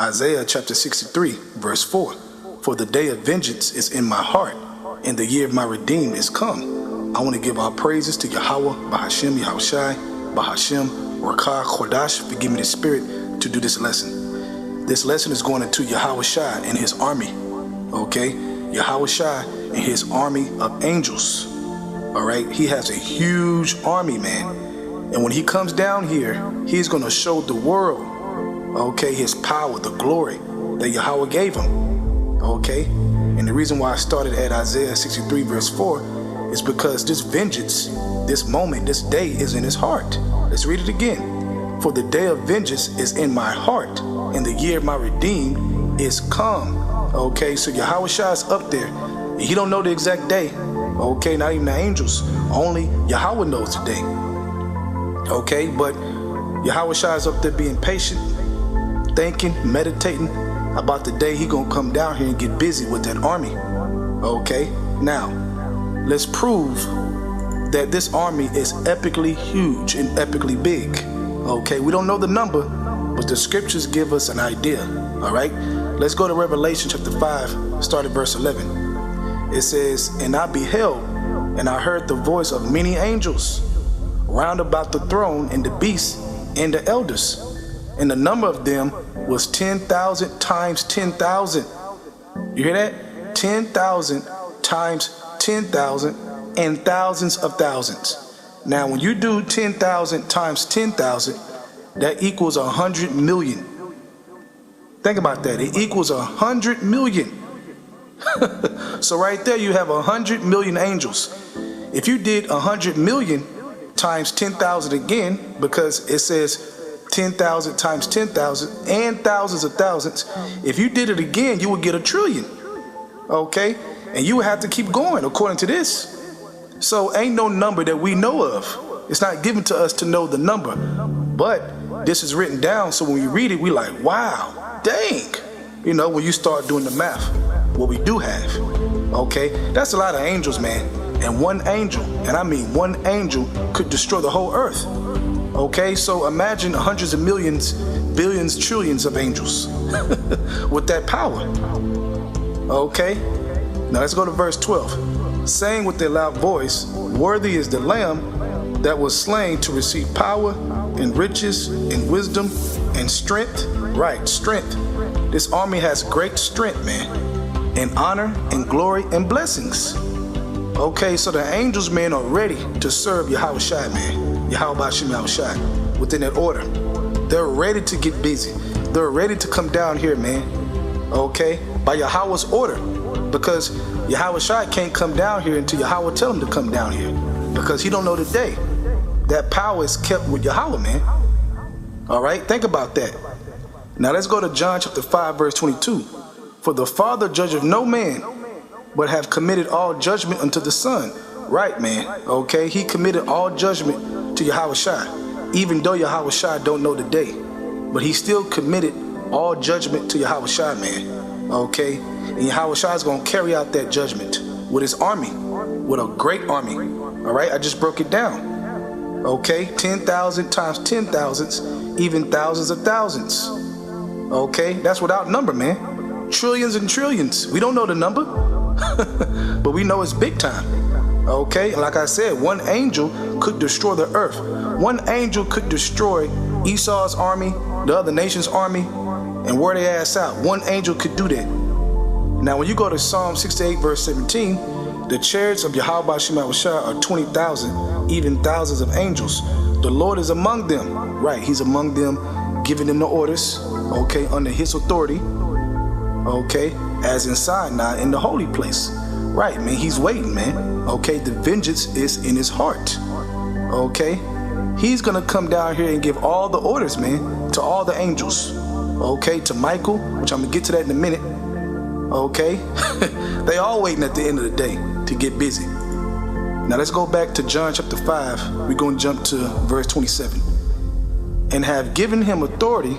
Isaiah chapter 63, verse 4. For the day of vengeance is in my heart, and the year of my redeemed is come. I want to give our praises to Yahawah, Bahasham, Yahawashi, Bahasham, Rakah, Chodash, for giving me the spirit to do this lesson. This lesson is going into Yahawashi and his army. Okay? Yahawashi and his army of angels. Alright? He has a huge army, man. And when he comes down here, he's going to show the world, okay, his power, the glory that Yahawah gave him. Okay? And the reason why I started at Isaiah 63 verse 4 is because this vengeance, this moment, this day is in his heart. Let's read it again. For the day of vengeance is in my heart, and the year of my redeemed is come. Okay, so Yahawashi is up there. He don't know the exact day. Okay, not even the angels. Only Yahawah knows the day. Okay, but Yahawashi is up there being patient, thinking, meditating about the day he gonna come down here and get busy with that army. Okay, now let's prove that this army is epically huge and epically big. Okay, we don't know the number, but the scriptures give us an idea. All right, let's go to Revelation chapter 5, start at verse 11. It says, and I beheld, and I heard the voice of many angels round about the throne, and the beasts, and the elders, and the number of them was 10,000 times 10,000. You hear that? 10,000 times 10,000 and thousands of thousands. Now, when you do 10,000 times 10,000, that equals 100 million. Think about that. It equals 100 million. So right there, you have 100 million angels. If you did 100 million times 10,000 again, because it says 10,000 times 10,000 and thousands of thousands, if you did it again, you would get 1 trillion. Okay? And you would have to keep going according to this. So ain't no number that we know of. It's not given to us to know the number. But this is written down, so when we read it, we like, wow, dang. You know, when you start doing the math, what we do have. Okay? That's a lot of angels, man. And one angel, and I mean one angel, could destroy the whole earth. Okay, so imagine hundreds of millions, billions, trillions of angels with that power. Okay, now let's go to verse 12. Saying with a loud voice, worthy is the Lamb that was slain to receive power and riches and wisdom and strength. Right, strength. This army has great strength, man, and honor and glory and blessings. Okay, so the angels, man, are ready to serve Yahawashi, man. Bahasham, Yahawashi, within that order. They're ready to get busy. They're ready to come down here, man. Okay, by Yahawah's order. Because Yahawashi can't come down here until Yahawah tell him to come down here. Because he don't know the day. That power is kept with Yahawah, man. All right, think about that. Now let's go to John chapter 5, verse 22. For the Father judgeth no man, but have committed all judgment unto the Son. Right, man. Okay, he committed all judgment to Yahawashi, even though Yahawashi don't know the day, but he still committed all judgment to Yahawashi, man. Okay, and Yahawashi is going to carry out that judgment with his army, with a great army. All right, I just broke it down. Okay, 10,000 times 10,000s, even thousands of thousands. Okay, that's without number, man. Trillions and trillions. We don't know the number, but we know it's big time. Okay, and like I said, one angel could destroy the earth. One angel could destroy Esau's army, the other nation's army, and wear their ass out. One angel could do that. Now, when you go to Psalm 68, verse 17, the chariots of Yahawashi are 20,000, even thousands of angels. The Lord is among them. Right, he's among them, giving them the orders, okay, under his authority, okay, as in Sinai in the holy place. Right, man, he's waiting, man. Okay, the vengeance is in his heart. Okay, he's gonna come down here and give all the orders, man, to all the angels. Okay, to Michael, which I'm gonna get to that in a minute. Okay, they all waiting at the end of the day to get busy. Now let's go back to John chapter 5. We're gonna jump to verse 27. And have given him authority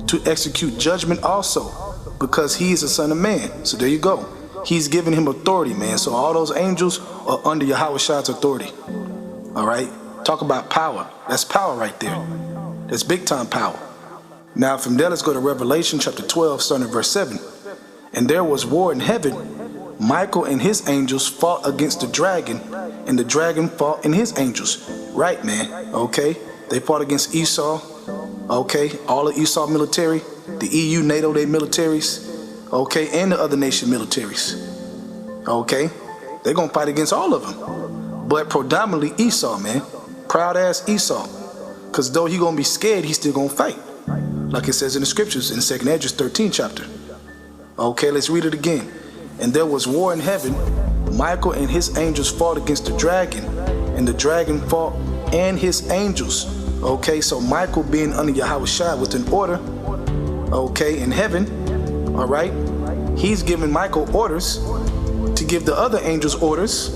to execute judgment also, because he is the Son of Man. So there you go. He's giving him authority, man. So all those angels are under Yahawashi's authority. All right? Talk about power. That's power right there. That's big time power. Now from there, let's go to Revelation chapter 12, starting at verse 7. And there was war in heaven. Michael and his angels fought against the dragon, and the dragon fought and his angels. Right, man. Okay. They fought against Esau. Okay. All of Esau military, the EU, NATO, they militaries. Okay. And the other nation militaries. Okay. They're going to fight against all of them. But predominantly Esau, man. Proud ass Esau. Because though he going to be scared, he's still going to fight. Like it says in the scriptures in 2nd Esdras 13 chapter. Okay, let's read it again. And there was war in heaven. Michael and his angels fought against the dragon, and the dragon fought and his angels. Okay, so Michael being under Yahawashi with an order, okay, in heaven, all right, he's giving Michael orders to give the other angels orders,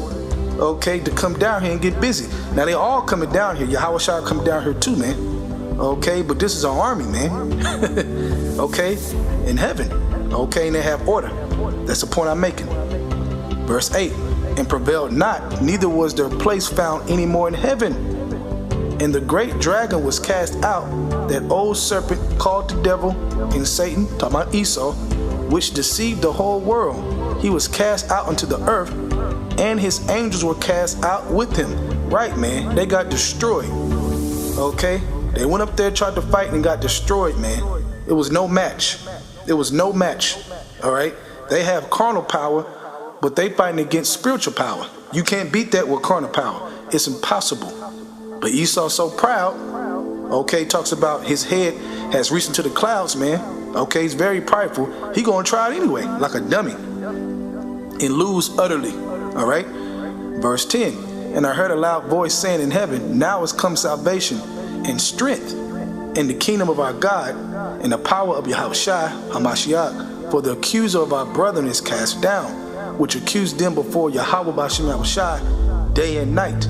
okay, to come down here and get busy. Now they all coming down here. Yahawashi coming down here too, man. Okay, but this is our army, man. Okay, in heaven. Okay, and they have order. That's the point I'm making. Verse 8, and prevailed not, neither was their place found any more in heaven. And the great dragon was cast out, that old serpent called the devil and Satan, talking about Esau, which deceived the whole world. He was cast out into the earth, and his angels were cast out with him. Right, man, they got destroyed. Okay, they went up there, tried to fight, and got destroyed, man. It was no match. It was no match. All right, they have carnal power, but they fighting against spiritual power. You can't beat that with carnal power. It's impossible. But Esau's so proud. Okay, talks about his head has reached into the clouds, man. Okay, he's very prideful. He gonna try it anyway, like a dummy, and lose utterly. All right, verse 10. And I heard a loud voice saying in heaven, now is come salvation and strength in the kingdom of our God and the power of Yahawashi, Hamashiach, for the accuser of our brethren is cast down, which accused them before Yahawah Bahasham Yahawashi day and night.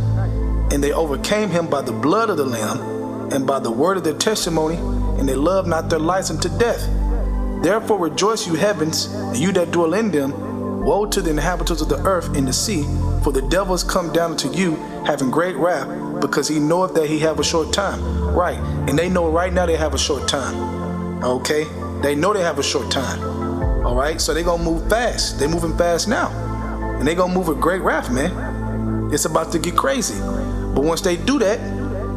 And they overcame him by the blood of the Lamb and by the word of their testimony, and they loved not their lives unto death. Therefore rejoice, you heavens, and you that dwell in them. Woe to the inhabitants of the earth and the sea, for the devil is come down unto you, having great wrath, because he knoweth that he have a short time. Right, and they know right now they have a short time. Okay, they know they have a short time. All right, so they gonna move fast. They moving fast now, and they gonna move with great wrath, man. It's about to get crazy. But once they do that,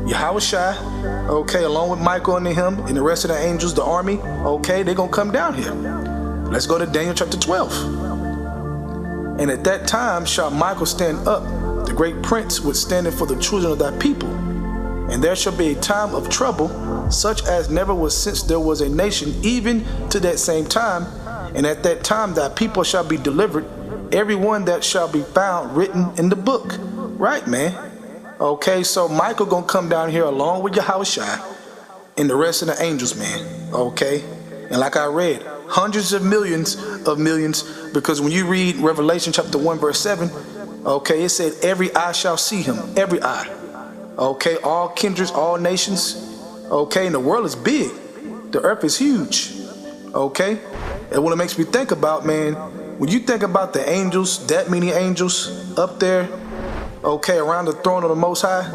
Yahawashi, okay, along with Michael and him and the rest of the angels, the army, okay, they gonna come down here. Let's go to Daniel chapter 12. And at that time shall Michael stand up, the great prince, withstanding for the children of thy people. And there shall be a time of trouble, such as never was since there was a nation, even to that same time. And at that time thy people shall be delivered, every one that shall be found written in the book. Right, man. Okay, so Michael gonna come down here along with Yahawashi and the rest of the angels, man. Okay, and like I read, hundreds of millions, because when you read Revelation chapter 1 verse 7, okay, it said every eye shall see him, every eye. Okay, all kindreds, all nations. Okay, and the world is big. The earth is huge. Okay, and what it makes me think about, man, when you think about the angels, that many angels up there, okay, around the throne of the Most High,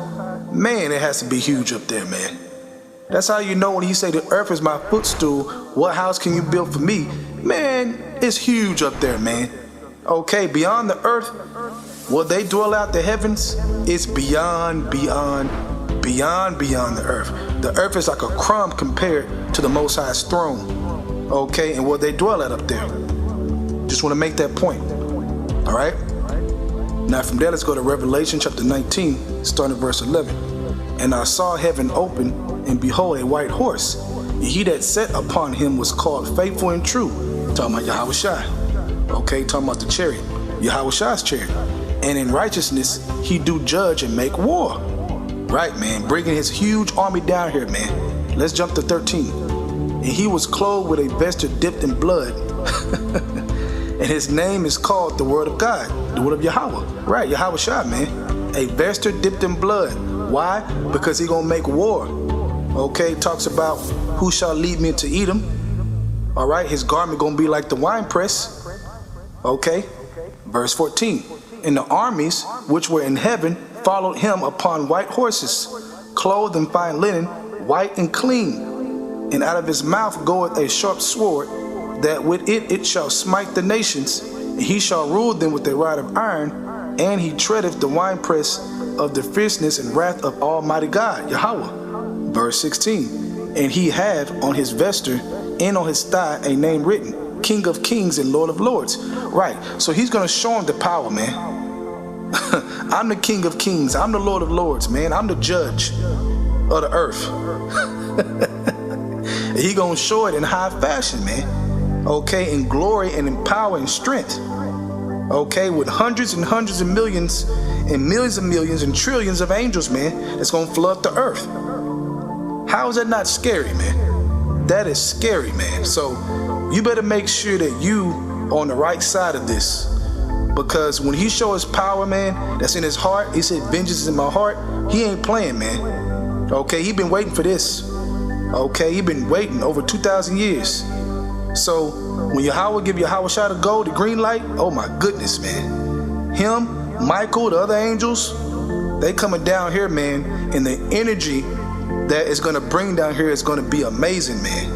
man, it has to be huge up there, man. That's how you know when he say the earth is my footstool, what house can you build for me? Man, it's huge up there, man. Okay, beyond the earth, will they dwell out the heavens? It's beyond the earth. The earth is like a crumb compared to the Most High's throne. Okay, and will they dwell at up there? Just want to make that point. All right? Now from there, let's go to Revelation chapter 19, starting at verse 11. And I saw heaven open, and behold, a white horse. And he that sat upon him was called Faithful and True. Talking about Yahawashi. Okay, talking about the chariot. Yahawashi's chariot. And in righteousness he do judge and make war. Right, man, bringing his huge army down here, man. Let's jump to 13. And he was clothed with a vesture dipped in blood. And his name is called the Word of God, the Word of Yahawah. Right, Yahawashi, man. A vesture dipped in blood. Why? Because he gonna make war. Okay, talks about who shall lead me into Edom. All right, his garment gonna be like the wine press. Okay, verse 14. And the armies which were in heaven followed him upon white horses, clothed in fine linen, white and clean. And out of his mouth goeth a sharp sword, that with it shall smite the nations, and he shall rule them with a rod of iron, and he treadeth the winepress of the fierceness and wrath of Almighty God, Yahawah. Verse 16, and he had on his vesture and on his thigh a name written, King of Kings and Lord of Lords. Right, so he's going to show him the power, man. I'm the King of Kings. I'm the Lord of Lords, man. I'm the judge of the earth. He gonna show it in high fashion, man. Okay, in glory and in power and strength. Okay, with hundreds and hundreds of millions and millions and trillions of angels, man, that's gonna flood the earth. How is that not scary, man? That is scary, man. So you better make sure that you on the right side of this. Because when he show his power, man, that's in his heart, he said, vengeance is in my heart, he ain't playing, man. Okay, he been waiting for this. Okay, he been waiting over 2,000 years. So when Yahawah give Yahawashi the gold, the green light, oh my goodness, man. Him, Michael, the other angels, they coming down here, man, and the energy that is gonna bring down here is gonna be amazing, man.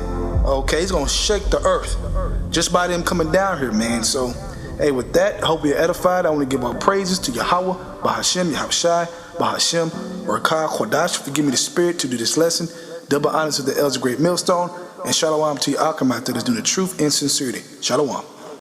Okay, it's gonna shake the earth just by them coming down here, man. So hey, with that, I hope you're edified. I want to give our praises to Yahawah, Bahasham, Yahawashi, Bahasham, Rakah, Chodash, for giving me the spirit to do this lesson. Double honors to the elders, great millstone, and shalom to your Akamah that is doing the truth and sincerity. Shalom.